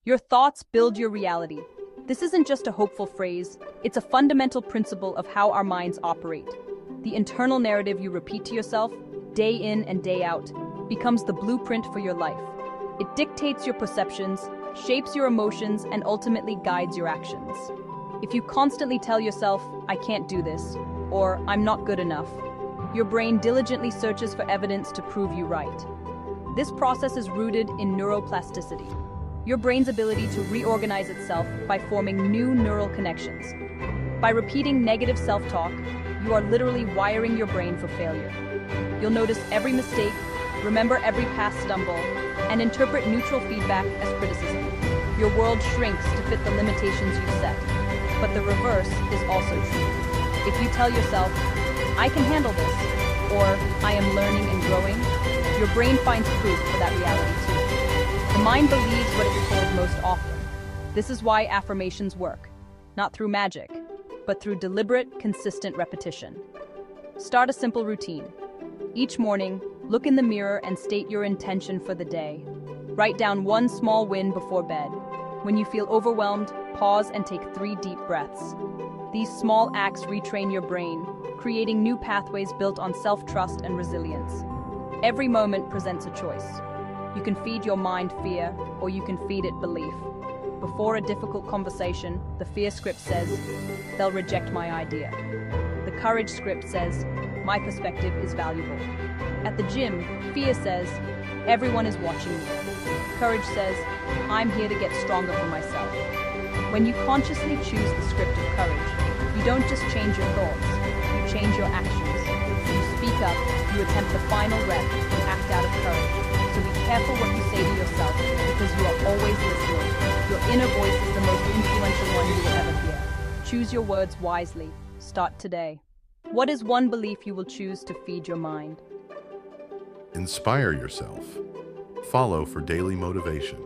Your thoughts build your reality. This isn't just a hopeful phrase, it's a fundamental principle of how our minds operate. The internal narrative you repeat to yourself, day in and day out, becomes the blueprint for your life. It dictates your perceptions, shapes your emotions, and ultimately guides your actions. If you constantly tell yourself, "I can't do this," or "I'm not good enough," your brain diligently searches for evidence to prove you right. This process is rooted in neuroplasticity, your brain's ability to reorganize itself by forming new neural connections. By repeating negative self-talk, you are literally wiring your brain for failure. You'll notice every mistake, remember every past stumble, and interpret neutral feedback as criticism. Your world shrinks to fit the limitations you've set. But the reverse is also true. If you tell yourself, "I can handle this," or "I am learning and growing," your brain finds proof for that reality too. The mind believes what it's told most often. This is why affirmations work, not through magic, but through deliberate, consistent repetition. Start a simple routine. Each morning, look in the mirror and state your intention for the day. Write down one small win before bed. When you feel overwhelmed, pause and take 3 deep breaths. These small acts retrain your brain, creating new pathways built on self-trust and resilience. Every moment presents a choice. You can feed your mind fear, or you can feed it belief. Before a difficult conversation, the fear script says, "They'll reject my idea." The courage script says, "My perspective is valuable." At the gym, fear says, "Everyone is watching me." Courage says, "I'm here to get stronger for myself." When you consciously choose the script of courage, you don't just change your thoughts, you change your actions. You speak up, you attempt the final rep, and act out of courage. So be careful what you say to yourself, because you are always listening. Your inner voice is the most influential one you will ever hear. Choose your words wisely. Start today. What is one belief you will choose to feed your mind? Inspire yourself. Follow for daily motivation.